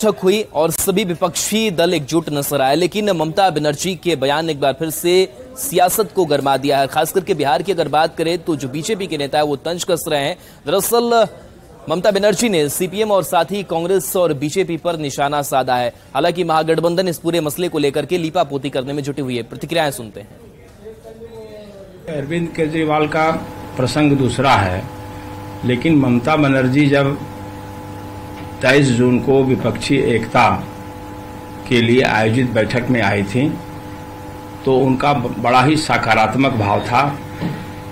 बैठक हुई और सभी विपक्षी दल एकजुट नजर आए, लेकिन ममता बनर्जी के बयान ने एक बार फिर से सियासत को गरमा दिया है। खास करके बिहार की अगर बात करें तो जो बीजेपी के नेता है वो तंज कस रहे हैं। दरअसल ममता बनर्जी ने सीपीएम और साथ ही कांग्रेस और बीजेपी पर निशाना साधा है। हालांकि महागठबंधन इस पूरे मसले को लेकर के लीपापोती करने में जुटी हुई है। प्रतिक्रियाएं सुनते हैं। अरविंद केजरीवाल का प्रसंग दूसरा है, लेकिन ममता बनर्जी जब 23 जून को विपक्षी एकता के लिए आयोजित बैठक में आई थी तो उनका बड़ा ही सकारात्मक भाव था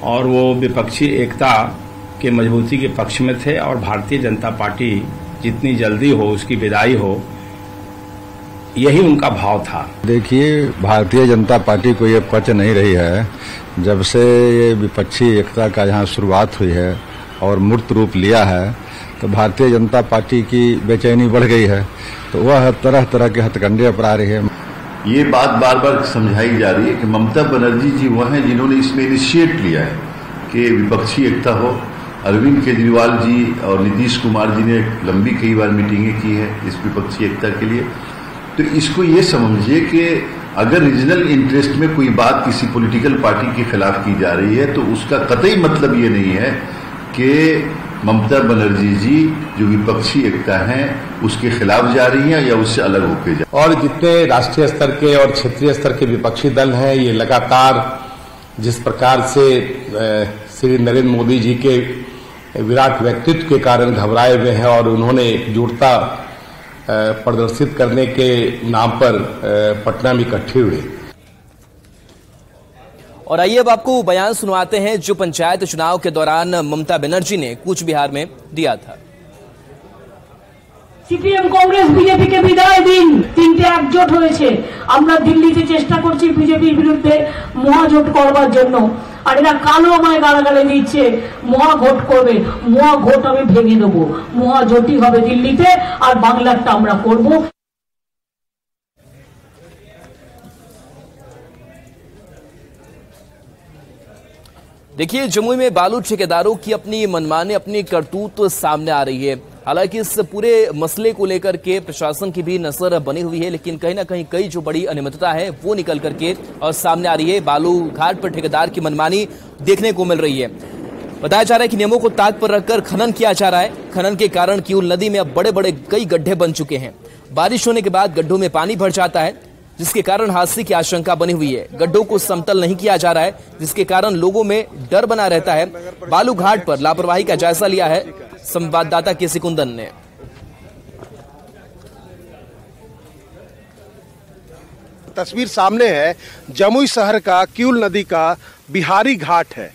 और वो विपक्षी एकता के मजबूती के पक्ष में थे और भारतीय जनता पार्टी जितनी जल्दी हो उसकी विदाई हो, यही उनका भाव था। देखिए, भारतीय जनता पार्टी को ये पच नहीं रही है। जब से ये विपक्षी एकता का यहाँ शुरुआत हुई है और मूर्त रूप लिया है तो भारतीय जनता पार्टी की बेचैनी बढ़ गई है, तो वह तरह तरह के हथकंडे अपना रही है। ये बात बार बार समझाई जा रही है कि ममता बनर्जी जी वह हैं जिन्होंने इसमें इनिशिएट लिया है कि विपक्षी एकता हो। अरविंद केजरीवाल जी और नीतीश कुमार जी ने लंबी कई बार मीटिंगें की है इस विपक्षी एकता के लिए। तो इसको ये समझिए कि अगर रीजनल इंटरेस्ट में कोई बात किसी पॉलिटिकल पार्टी के खिलाफ की जा रही है तो उसका कतई मतलब ये नहीं है कि ममता बनर्जी जी जो विपक्षी एकता है उसके खिलाफ जा रही है या उससे अलग होकर जा। और जितने राष्ट्रीय स्तर के और क्षेत्रीय स्तर के विपक्षी दल हैं, ये लगातार जिस प्रकार से श्री नरेंद्र मोदी जी के विराट व्यक्तित्व के कारण घबराए हुए हैं और उन्होंने एकजुटता प्रदर्शित करने के नाम पर पटना में इकट्ठे हुए। और आइए अब आपको बयान सुनवाते हैं जो पंचायत चुनाव के दौरान ममता बनर्जी ने कूच बिहार में दिया था। সিপিএম কংগ্রেস বিজেপিকে বিদায় দিন, তিনটে একজোট হয়েছে। আমরা দিল্লিতে চেষ্টা করছি বিজেপির বিরুদ্ধে মহাজোট করবার জন্য, আর এরা কালো আমায় গালাগালি দিচ্ছে মহাভোট করবে। মহাভোট আমি ভেঙে দেবো, মহাজোটই হবে দিল্লিতে আর বাংলারটা আমরা করব। देखिए, जमुई में बालू ठेकेदारों की अपनी मनमानी, अपनी करतूत सामने आ रही है। हालांकि इस पूरे मसले को लेकर के प्रशासन की भी नजर बनी हुई है, लेकिन कहीं ना कहीं कई जो बड़ी अनियमितता है वो निकल करके और सामने आ रही है। बालू घाट पर ठेकेदार की मनमानी देखने को मिल रही है। बताया जा रहा है कि नियमों को ताक पर रखकर खनन किया जा रहा है। खनन के कारण किऊल नदी में अब बड़े बड़े कई गड्ढे बन चुके हैं। बारिश होने के बाद गड्ढों में पानी भर जाता है, जिसके कारण हादसे की आशंका बनी हुई है। गड्ढों को समतल नहीं किया जा रहा है, जिसके कारण लोगों में डर बना रहता है। बालू घाट पर लापरवाही का जायजा लिया है संवाददाता केसी कुंदन ने। तस्वीर सामने है जमुई शहर का किऊल नदी का बिहारी घाट है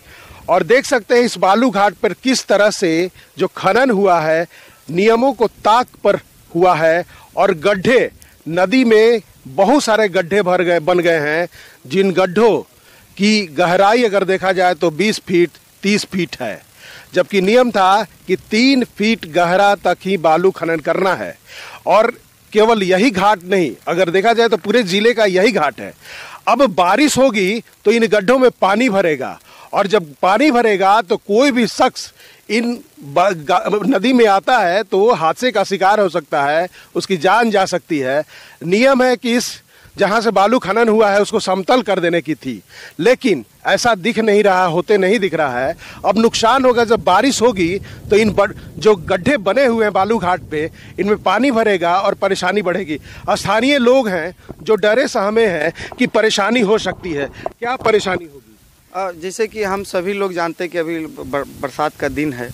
और देख सकते हैं इस बालू घाट पर किस तरह से जो खनन हुआ है नियमों को ताक पर हुआ है और गड्ढे नदी में बहुत सारे गड्ढे बन गए हैं, जिन गड्ढों की गहराई अगर देखा जाए तो 20 फीट 30 फीट है, जबकि नियम था कि 3 फीट गहरा तक ही बालू खनन करना है। और केवल यही घाट नहीं, अगर देखा जाए तो पूरे जिले का यही घाट है। अब बारिश होगी तो इन गड्ढों में पानी भरेगा और जब पानी भरेगा तो कोई भी शख्स इन नदी में आता है तो हादसे का शिकार हो सकता है, उसकी जान जा सकती है। नियम है कि इस जहां से बालू खनन हुआ है उसको समतल कर देने की थी, लेकिन ऐसा दिख नहीं रहा, होते नहीं दिख रहा है। अब नुकसान होगा, जब बारिश होगी तो इन जो गड्ढे बने हुए हैं बालू घाट पे, इनमें पानी भरेगा और परेशानी बढ़ेगी। स्थानीय लोग हैं जो डरे सहमे हैं कि परेशानी हो सकती है। क्या परेशानी होगी? जैसे कि हम सभी लोग जानते हैं कि अभी बरसात का दिन है,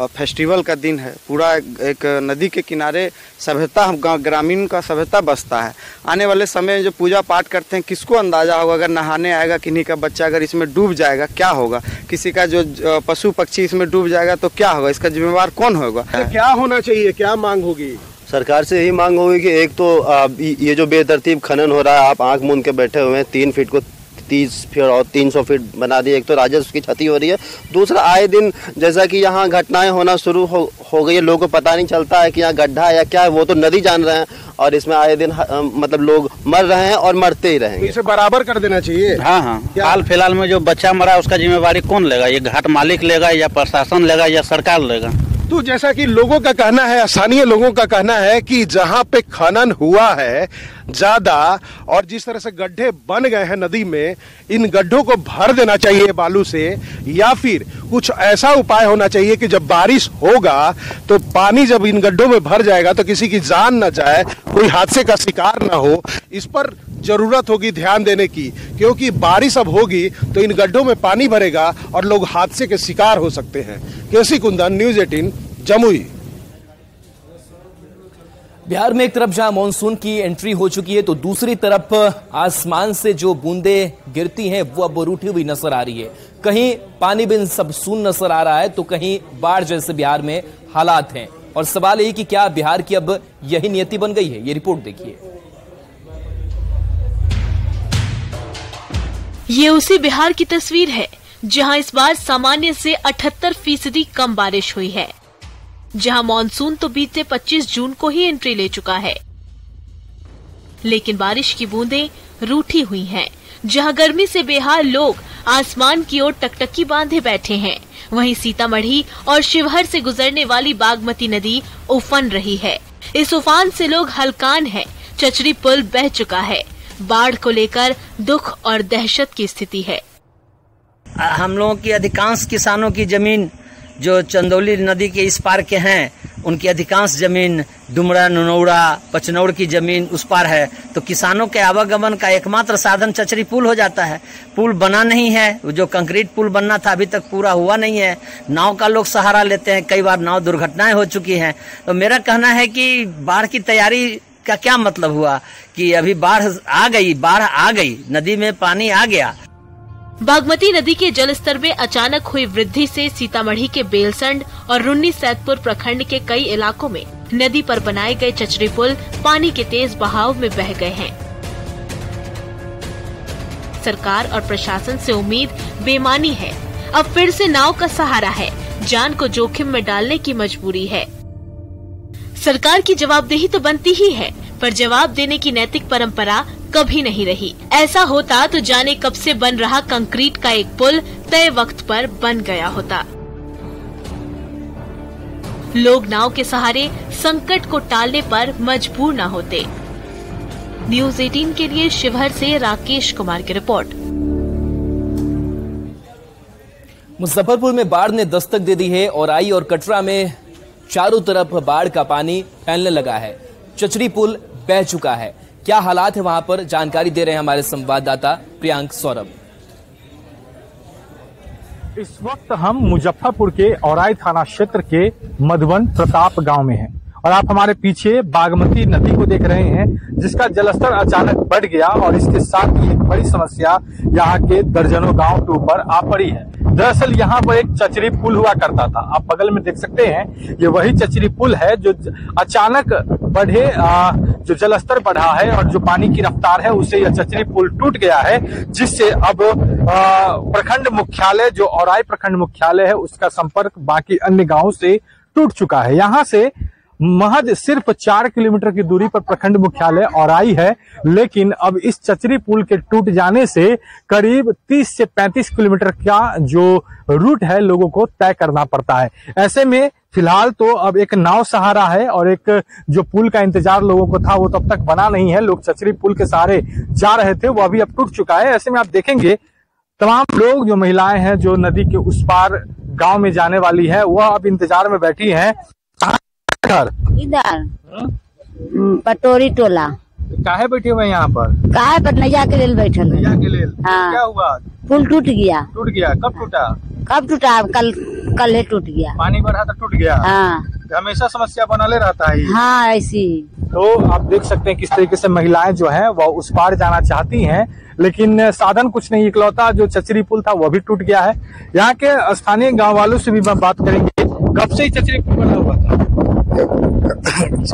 फेस्टिवल का दिन है। पूरा एक नदी के किनारे सभ्यता, ग्रामीण का सभ्यता बसता है। आने वाले समय में जो पूजा पाठ करते हैं, किसको अंदाजा होगा अगर नहाने आएगा किन्हीं का बच्चा अगर इसमें डूब जाएगा क्या होगा, किसी का जो पशु पक्षी इसमें डूब जाएगा तो क्या होगा, इसका जिम्मेवार कौन होगा? क्या होना चाहिए, क्या मांग होगी? सरकार से यही मांग होगी कि एक तो ये जो बेतरतीब खनन हो रहा है, आप आंख मूंद के बैठे हुए हैं, 3 फीट को 30 फीट और 300 फीट बना दिए। एक तो राजस्व की क्षति हो रही है, दूसरा आए दिन जैसा कि यहाँ घटनाएं होना शुरू हो गई है, लोगों को पता नहीं चलता है कि यहाँ गड्ढा है या क्या है, वो तो नदी जान रहे हैं और इसमें आए दिन मतलब लोग मर रहे हैं और मरते ही रहेंगे। इसे बराबर कर देना चाहिए। हाँ, हाल फिलहाल में जो बच्चा मरा उसका जिम्मेवारी कौन लेगा? ये घाट मालिक लेगा या प्रशासन लेगा या सरकार लेगा? तो जैसा कि लोगों का कहना है, स्थानीय लोगों का कहना है कि जहां पे खनन हुआ है ज्यादा और जिस तरह से गड्ढे बन गए हैं नदी में, इन गड्ढों को भर देना चाहिए बालू से, या फिर कुछ ऐसा उपाय होना चाहिए कि जब बारिश होगा तो पानी जब इन गड्ढों में भर जाएगा तो किसी की जान न जाए, कोई हादसे का शिकार न हो। इस पर जरूरत होगी ध्यान देने की, क्योंकि बारिश अब होगी तो इन गड्ढों में पानी भरेगा और लोग हादसे के शिकार हो सकते हैं। केसी कुंदन, न्यूज़ 18, जमुई। बिहार में एक तरफ जहां मानसून की एंट्री हो चुकी है तो दूसरी तरफ आसमान से जो बूंदें गिरती हैं वो अब रूठी हुई नजर आ रही है। कहीं पानी बिन सब सून नजर आ रहा है तो कहीं बाढ़ जैसे बिहार में हालात हैं। और सवाल यही कि क्या बिहार की अब यही नियति बन गई है? ये रिपोर्ट देखिए। ये उसी बिहार की तस्वीर है जहां इस बार सामान्य से 78% कम बारिश हुई है, जहां मानसून तो बीते 25 जून को ही एंट्री ले चुका है, लेकिन बारिश की बूंदें रूठी हुई हैं। जहां गर्मी से बेहाल लोग आसमान की ओर टकटकी बांधे बैठे हैं, वहीं सीतामढ़ी और शिवहर से गुजरने वाली बागमती नदी उफन रही है। इस उफान से लोग हलकान हैं। चचरी पुल बह चुका है। बाढ़ को लेकर दुख और दहशत की स्थिति है। हम लोगों की अधिकांश किसानों की जमीन जो चंदौली नदी के इस पार के हैं, उनकी अधिकांश जमीन डुमरा, ननौड़ा, पचनौड़ की जमीन उस पार है, तो किसानों के आवागमन का एकमात्र साधन चचरी पुल हो जाता है। पुल बना नहीं है, जो कंक्रीट पुल बनना था अभी तक पूरा हुआ नहीं है। नाव का लोग सहारा लेते हैं, कई बार नाव दुर्घटनाएं हो चुकी हैं। तो मेरा कहना है कि बाढ़ की तैयारी का क्या मतलब हुआ कि अभी बाढ़ आ गई, नदी में पानी आ गया। बागमती नदी के जलस्तर में अचानक हुई वृद्धि से सीतामढ़ी के बेलसंड और रुन्नी सैदपुर प्रखंड के कई इलाकों में नदी पर बनाए गए चचरी पुल पानी के तेज बहाव में बह गए हैं। सरकार और प्रशासन से उम्मीद बेमानी है। अब फिर से नाव का सहारा है, जान को जोखिम में डालने की मजबूरी है। सरकार की जवाबदेही तो बनती ही है, पर जवाब देने की नैतिक परंपरा कभी नहीं रही। ऐसा होता तो जाने कब से बन रहा कंक्रीट का एक पुल तय वक्त पर बन गया होता। लोग नाव के सहारे संकट को टालने पर मजबूर न होते। न्यूज़ 18 के लिए शिवहर से राकेश कुमार की रिपोर्ट। मुजफ्फरपुर में बाढ़ ने दस्तक दे दी है। औराई और कटरा में चारों तरफ बाढ़ का पानी फैलने लगा है। चचरी पुल बह चुका है। क्या हालात है वहां पर, जानकारी दे रहे हैं हमारे संवाददाता प्रियांक सौरभ। इस वक्त हम मुजफ्फरपुर के औराई थाना क्षेत्र के मधुबन प्रताप गांव में हैं और आप हमारे पीछे बागमती नदी को देख रहे हैं, जिसका जलस्तर अचानक बढ़ गया और इसके साथ ही एक बड़ी समस्या यहाँ के दर्जनों गांव के ऊपर आ पड़ी है। दरअसल यहाँ पर एक चचरी पुल हुआ करता था। आप बगल में देख सकते हैं, ये वही चचरी पुल है जो अचानक बढ़े जो जलस्तर बढ़ा है और जो पानी की रफ्तार है उससे यह चचरी पुल टूट गया है, जिससे अब प्रखंड मुख्यालय जो औराई प्रखंड मुख्यालय है उसका संपर्क बाकी अन्य गांवों से टूट चुका है। यहाँ से महज सिर्फ 4 किलोमीटर की दूरी पर प्रखंड मुख्यालय औराई है, लेकिन अब इस चचरी पुल के टूट जाने से करीब 30 से 35 किलोमीटर का जो रूट है लोगों को तय करना पड़ता है। ऐसे में फिलहाल तो अब एक नाव सहारा है और एक जो पुल का इंतजार लोगों को था वो तब तक बना नहीं है। लोग चचरी पुल के सहारे जा रहे थे, वो अभी अब टूट चुका है। ऐसे में आप देखेंगे तमाम लोग, जो महिलाएं हैं जो नदी के उस पार गाँव में जाने वाली है, वह अब इंतजार में बैठी है। इधर पटोरी टोला काहे बैठे हुए यहाँ पर? काहे पर नैया के लेल बैठल। नैया के लेल? हाँ। क्या हुआ? पुल टूट गया। टूट गया? कब टूटा? कब टूटा? कल ही टूट गया। पानी बढ़ा तो टूट गया। हाँ। हमेशा समस्या बना रहता है। हाँ, ऐसी। तो आप देख सकते हैं किस तरीके से महिलाएं जो हैं वो उस पार जाना चाहती हैं, लेकिन साधन कुछ नहीं। इकलौता जो चचरी पुल था वो भी टूट गया है। यहाँ के स्थानीय गाँव वालों से भी बात करेंगे। कब से चचरी पुल बना हुआ था?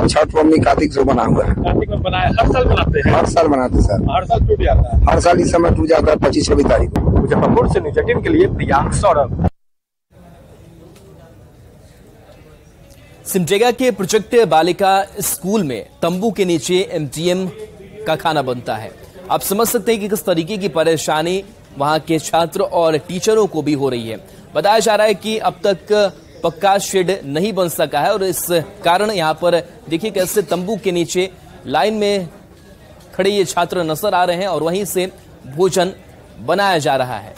छठ पवनी कार्तिक से बना हुआ है। कार्तिक में बनाया? हर साल बनाते हैं? हर साल बनाते सर। हर साल टूट जाता है? हर साल इस समय टूट जाता है 25-26 तारीख को। मुजफ्फरपुर से न्यूज़ 18 के लिए प्रियांक सौरभ। सिमडेगा के प्रोजेक्ट बालिका स्कूल में तंबू के नीचे एमटीएम का खाना बनता है। आप समझ सकते हैं कि किस तरीके की परेशानी वहां के छात्र और टीचरों को भी हो रही है। बताया जा रहा है कि अब तक पक्का शेड नहीं बन सका है और इस कारण यहाँ पर देखिए कैसे तंबू के नीचे लाइन में खड़े ये छात्र नजर आ रहे हैं और वहीं से भोजन बनाया जा रहा है।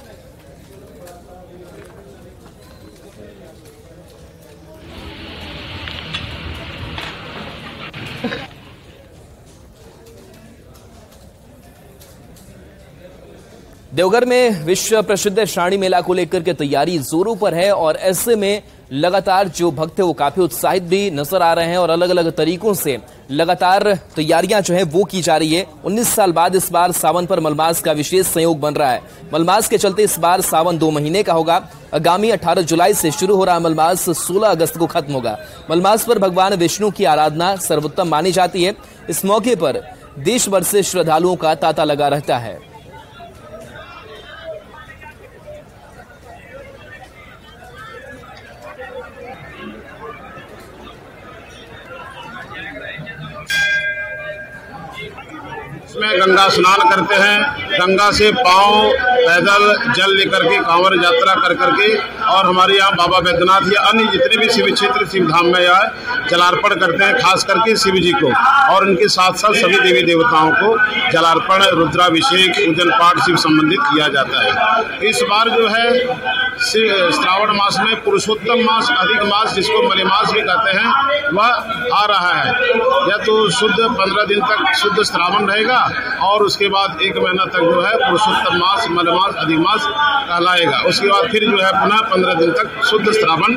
देवघर में विश्व प्रसिद्ध श्रावणी मेला को लेकर के तैयारी जोरों पर है और ऐसे में लगातार जो भक्त है वो काफी उत्साहित भी नजर आ रहे हैं और अलग अलग तरीकों से लगातार तैयारियां जो है वो की जा रही है। 19 साल बाद इस बार सावन पर मलमास का विशेष संयोग बन रहा है। मलमास के चलते इस बार सावन 2 महीने का होगा। आगामी 18 जुलाई से शुरू हो रहा मलमास 16 अगस्त को खत्म होगा। मलमास पर भगवान विष्णु की आराधना सर्वोत्तम मानी जाती है। इस मौके पर देश भर से श्रद्धालुओं का तांता लगा रहता है। इसमें गंगा स्नान करते हैं, गंगा से पांव पैदल जल लेकर के कांवर यात्रा कर करके और हमारे यहाँ बाबा बैद्यनाथ या अन्य जितने भी शिव क्षेत्र शिव धाम में आए जलार्पण करते हैं, खास करके शिव जी को और उनके साथ साथ सभी देवी देवताओं को जलार्पण रुद्राभिषेक पूजन पाठ शिव संबंधित किया जाता है। इस बार जो है श्रावण मास में पुरुषोत्तम मास अधिक मास जिसको मलेमास भी कहते हैं वह आ रहा है। या तो शुद्ध 15 दिन तक शुद्ध श्रावण रहेगा और उसके बाद 1 महीना तक जो है पुरुषोत्तम मास मलमास अधिक मास कहलाएगा। उसके बाद फिर जो है पुनः 15 दिन तक शुद्ध श्रावण